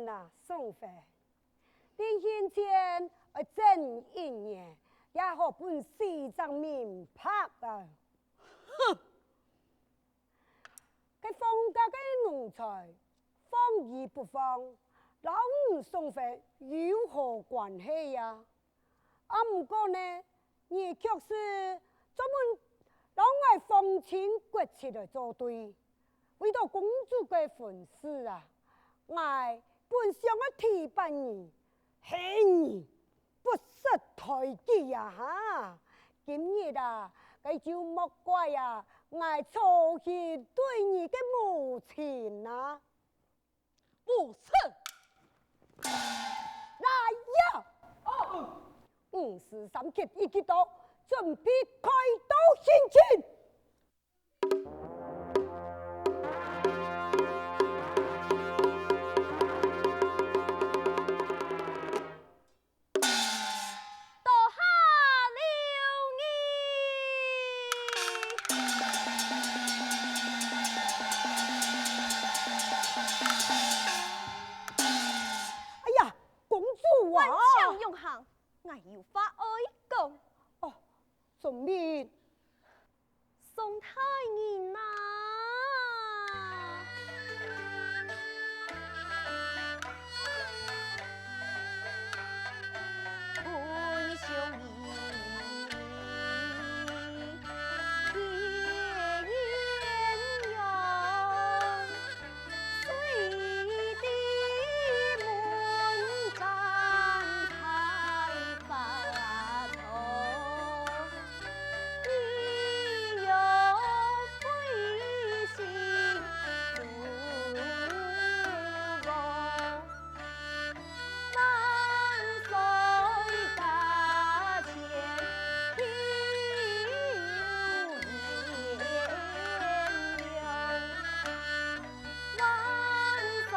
呐，宋妃，你先前正一年，也好本西藏名拍啊！哼！这封家的奴才，放而不放，老五宋妃有何关系呀？啊，不过呢，你却是专门老爱风情国戚来作对，为了公主的婚事啊，我本想要提拔你，害你不识抬举呀哈！今日啊，这就莫怪呀，我错心对你的母亲呐、不是。来呀！543级一级到，准备开刀行刑。有法爱讲哦，顺便宋太人呐、本兄弟结姻缘，随地门展开发愁。你有归心足够，万岁大千听言流，万岁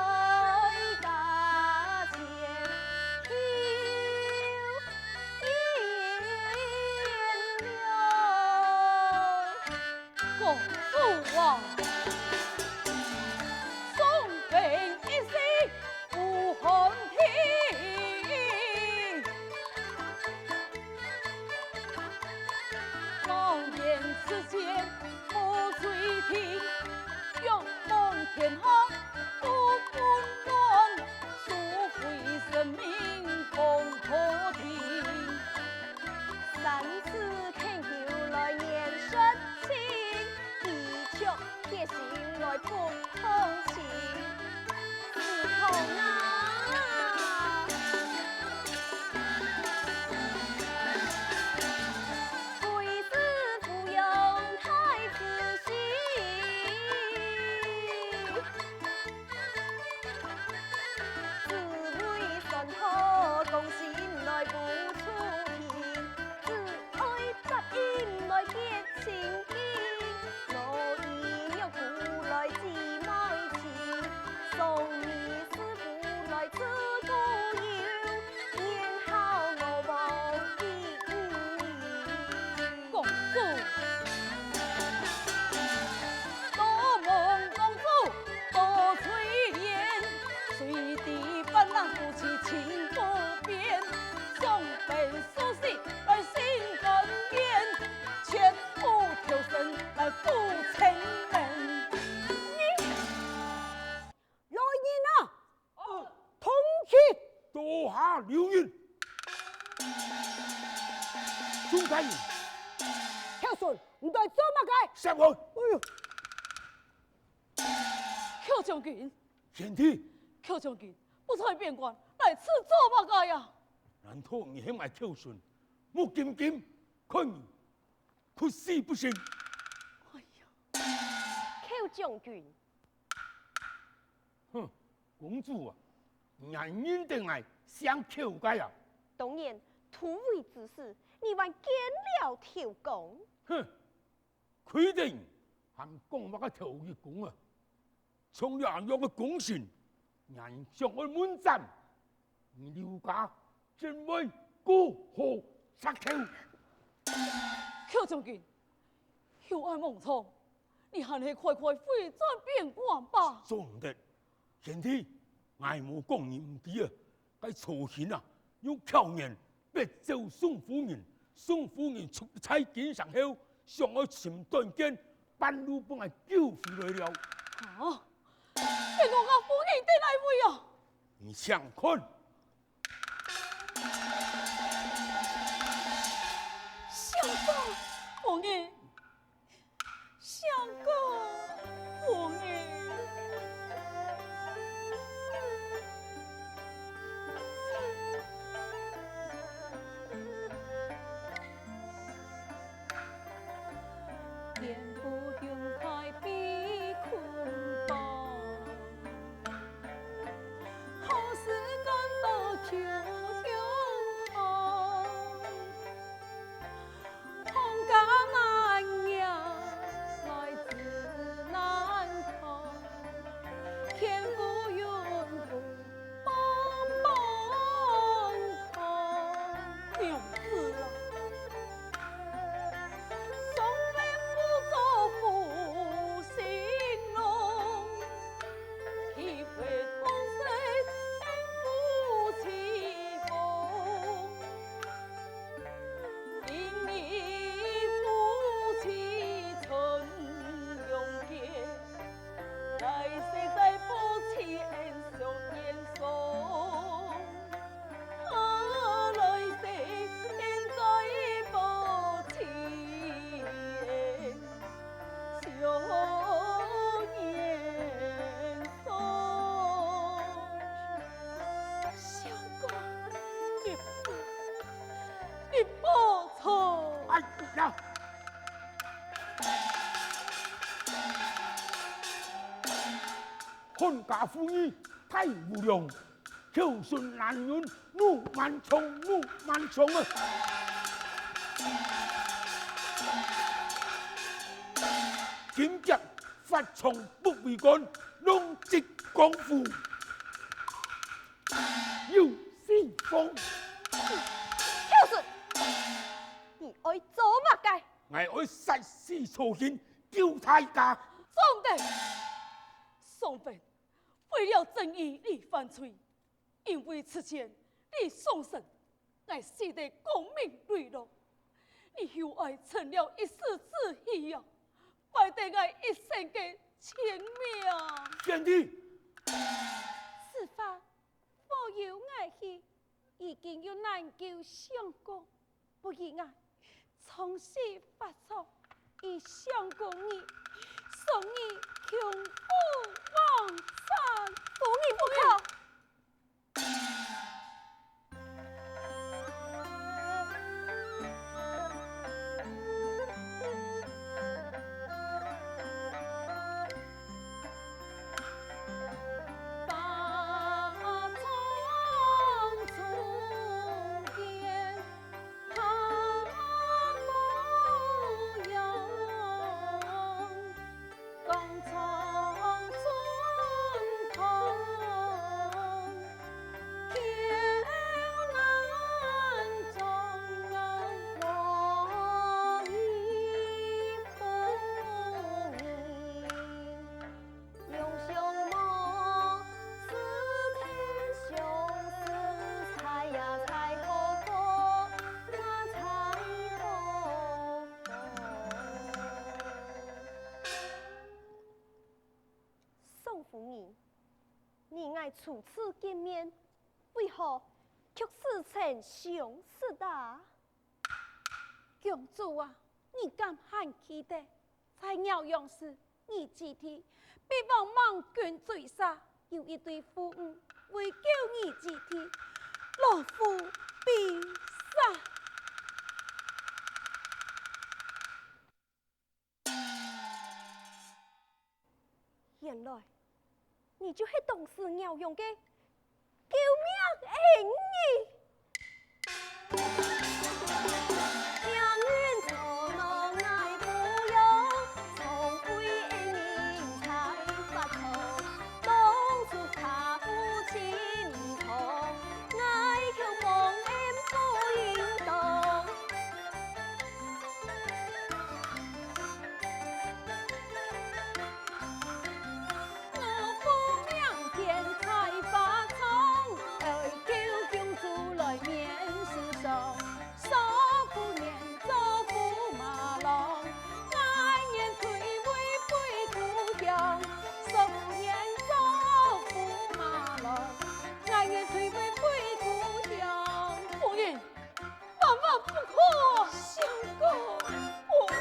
大千听言流。公主啊，宋妃一心不恨听，高言此间莫垂听，仰望天下不混乱，赎回生命共可听。三次恳求来年深情，一曲贴心来不通情，是痛啊！贵子芙蓉太子心，只为神托公心来不出庭。爱答应来结情意，我以玉鼓来织爱情，送你师傅来织故友，年后我无意公主，多蒙公主多垂怜，随地伴郎夫妻情不变，送本书信来信根源，全部求生来赴城门。来人啊！通缉多下留人，宋太人，跳顺，唔对做乜嘅？上去！哎呦，寇将军，贤弟，寇将军，不才边关来此做乜嘅呀？难道你还买跳顺？木金金，看你哭死不行！哎呀，寇将军，哼，公主啊，男人定系想跳街啊！当然突围之事，你还见了条公。哼，规定还讲乜个跳一公啊？从两样嘅公信，人上去满站，你了解真为孤河杀跳。寇将军，有爱梦聪，你还是快快回转边关吧。做唔得，贤弟，爱无讲你唔记啊，该曹贤啊，用巧言别奏宋夫人，宋夫人出差见上后，上去前段间，半路帮我救回来了。啊！是我家夫人的来位啊！你想看？相公，夫人，相公，夫人。天不云开碧坤榜，好事赶到秋香堂。红家难养，来自南唐。天不云覆帮帮康，娘子啊！看家妇女太无良，孝顺男人怒满冲怒满冲啊！今日发从不为干，弄直光复，要先锋。孝顺，你爱做乜嘅？我爱杀死曹贤，救大家。宋帝，宋妃为了正义你犯罪，因为此前你送神，我死得功名磊落，你又爱成了一时之喜呀，败得我一生嘅清命。贤弟，此番我有爱去，已经有难救相公，不意外，从事发错，以相公你送你穷夫王山，夫人不可。初次见面，为何却事成相似的？公主啊，你敢喊气的？在鸟阳时，你记体被王莽军追杀，有一对夫妇为救你记体，老夫必杀。原来你就是当时鸟用的救命恩人。我不两天才发。上，少妇年做驸马郎，爱年退位归故乡。少妇年做驸马郎，爱年退位归故乡。夫人，万万不可相公，夫人。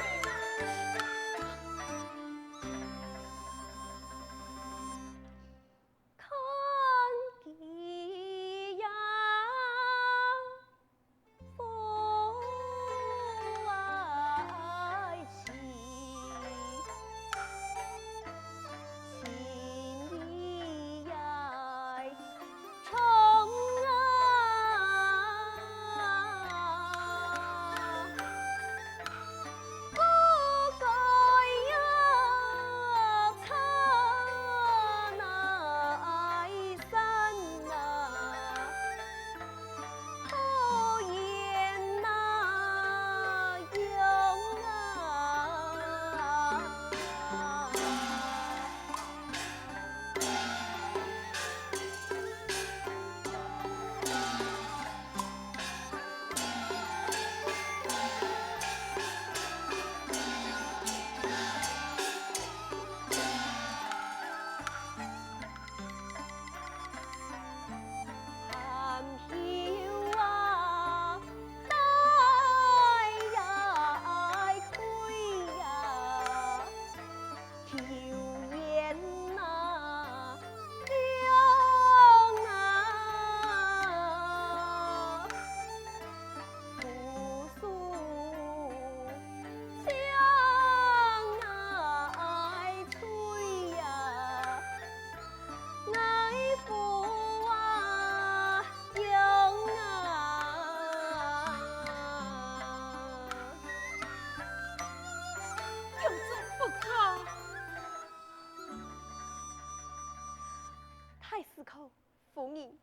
夫人，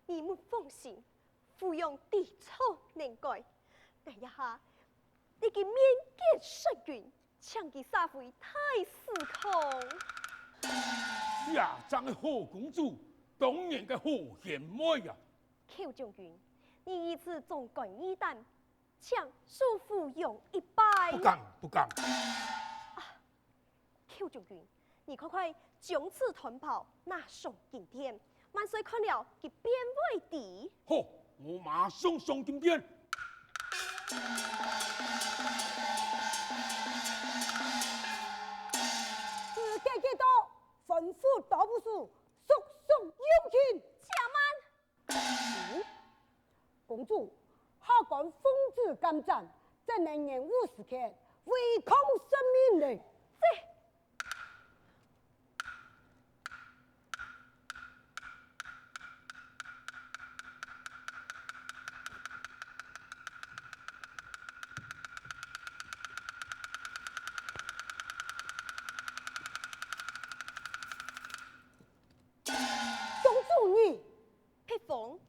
你们放心，芙蓉地处难改，但一下你嘅面见神韵，抢其杀回太司空。呀，咱的好公主，当然嘅好贤妹呀。寇将军，你一次总管一担，抢束芙蓉一拜。不敢，不敢。寇将军，你快快将此团炮拿上金殿。万岁看了，佢变为敌。好，我马上上金殿。自己几多，吩咐大部署，速速邀请。且慢。公主，下官奉旨干战，怎能延误时刻，违抗生命呢？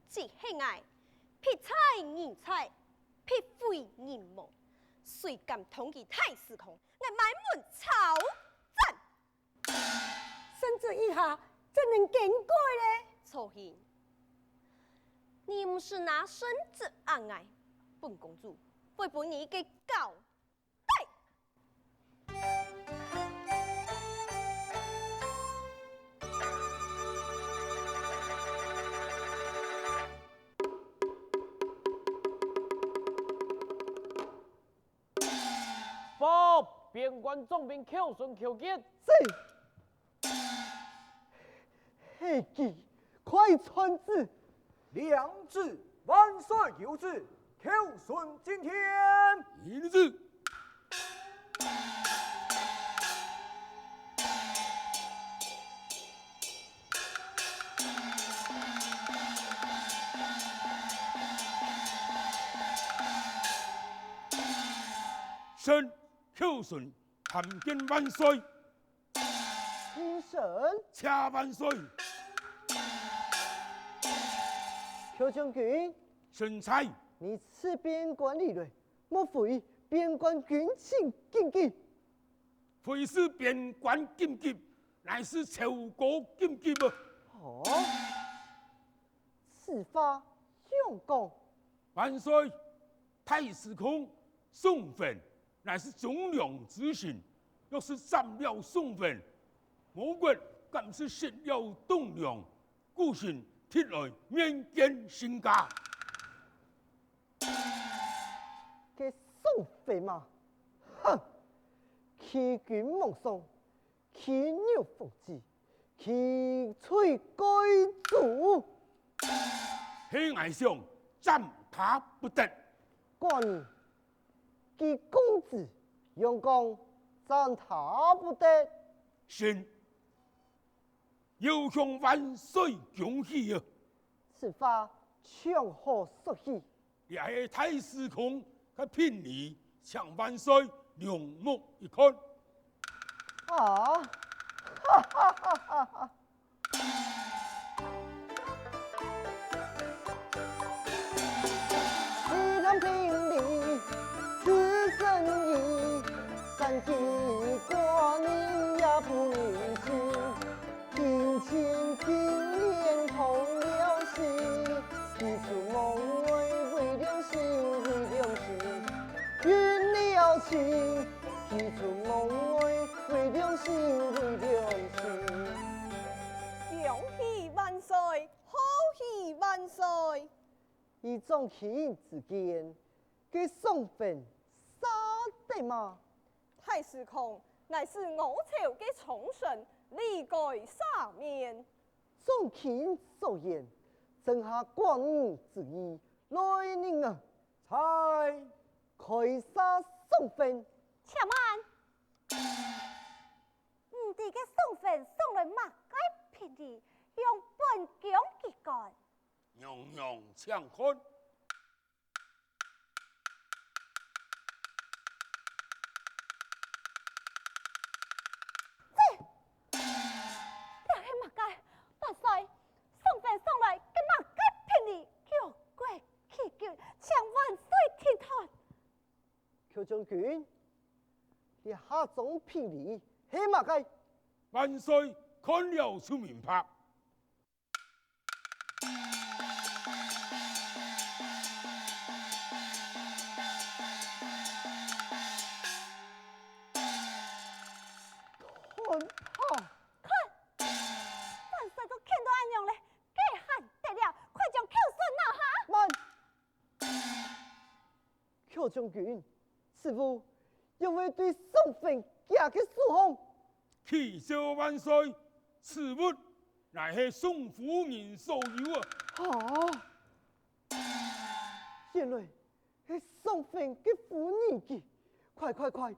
只喜爱撇彩人才，撇废人梦，谁敢统计太司空？我埋门抄斩！甚至以下怎能见鬼呢？错行，你不是拿身子安爱，本公主会把你给搞歹。边关总兵寇顺求见。是。黑吉，快传旨！良子万岁有旨，寇顺今天。一字。臣寇顺参见万岁。请神。恰万岁。寇将军。神差。你此边关里来，莫非边关军情紧急？非是边关紧急，乃是朝国紧急啊！哦，此话相公，万岁！太史公送坟乃是忠良之行，若是斩了送坟，我国更是失了栋梁，故行铁来面见身家。给送匪嘛，哼！欺君妄送，欺牛伏击，欺崔该主，黑矮上斩他不得。官人，其公子阳光赞他不得，是，要向万岁恭喜啊！此话强何所起？也是太史公和聘礼，向万岁两目一看。啊！哈哈哈哈哈！一两聘礼，此生意，咱几过年也不离心，金钱金莲同了心，提出梦为为了心为了心，运了情，提出梦为了心为了心。恭喜万岁，贺喜万岁！以众卿之见，给送坟杀得吗？太史公乃是我朝的重臣，理该赦免。众卿所言，正合官之意。来人啊，猜开杀送坟！且慢，唔哋嘅送坟送来马街便宜，用本姜结干。样样相看。这系马街，万岁！送坟送来嘅马街便宜，叫国祈求，请万岁天台。邱将军，你下种聘礼，黑马街。万岁看了出明白。看他，万岁都看到安样咧，计喊得了，快将寇顺拿下。慢！邱将军，师傅又会对送坟加嘅疏控。启奏万岁，此物乃是宋夫人所有啊！啊！原来是送坟嘅妇人记，快传官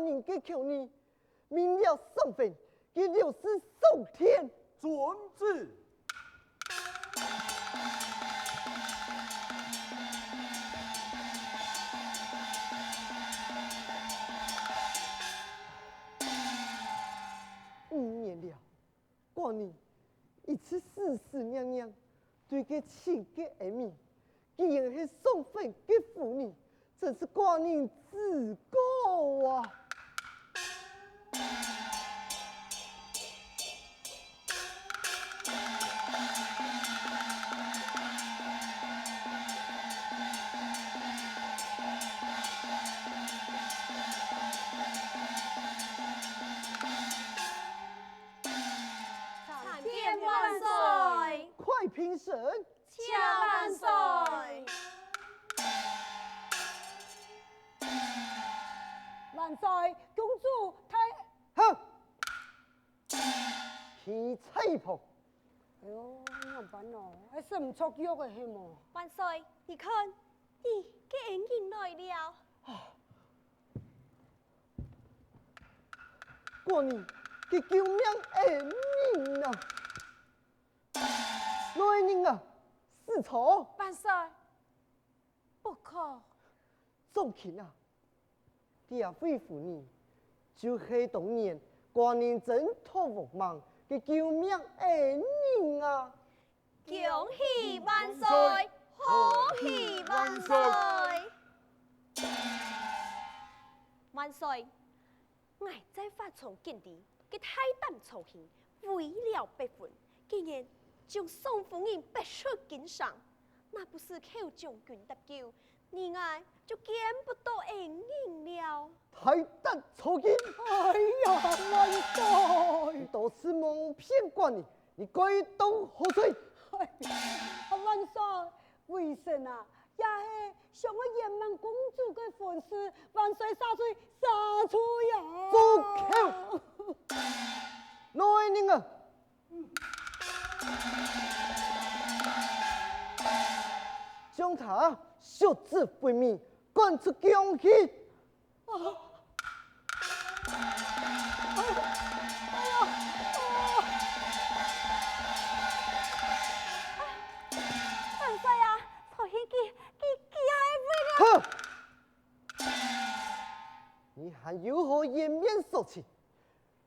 人嘅口呢，明了送坟嘅六是送天。遵旨。5年了，官人一次死死娘娘对个亲个儿女，竟然是送坟嘅妇人，真是官人自高啊！参见万岁，快评审！恰万岁。万岁，公主太……哼！起菜婆，哎呦，怎样办哦？还是唔错约的系么？万岁，你看，你嘅恩人来了。官人嘅救命恩人啊！来人啊，死错！万岁，不可！众卿啊，这位妇人就是当年官人挣脱亡忙嘅救命恩人啊！恭喜万岁，贺喜万岁！万岁，我在法场见地，佢太胆粗行，为了百分，竟然将宋夫人逼出京上，那不是寇将军搭救，你爱就见不到恩人了。太大错劲！哎呀，万岁！都是蒙骗过你，你该当何罪？哎呀，万岁！为甚啊？也是想我延满公主的婚事，万岁杀罪杀出呀！住口！来人啊！将他削至灰烬，赶出宫去！万岁啊！曹希基还会了。哼！你还有何颜面说辞？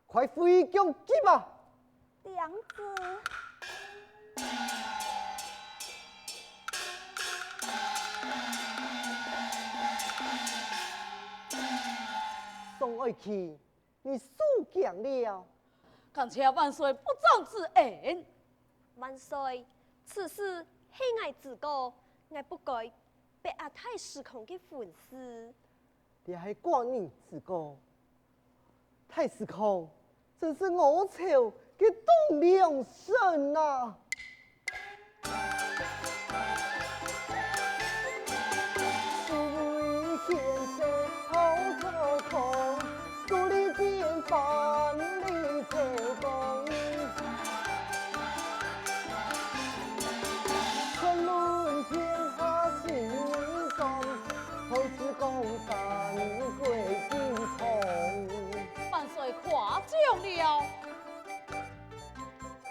快回宫去吧！娘子。宋爱卿，你输强了。恳请万岁不忠之恩。万岁，此事是爱自过，爱不该被阿太失控的婚事。你还怪你自个？太失控，真是我朝的栋梁神啊！是为天色好操控，数里间万里成功。昆仑天下新中，后世公山贵金虫。万岁夸奖了。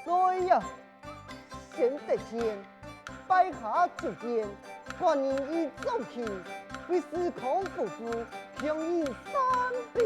来呀，先得见，摆下酒宴，观音一走起，为司空夫妇平饮三杯。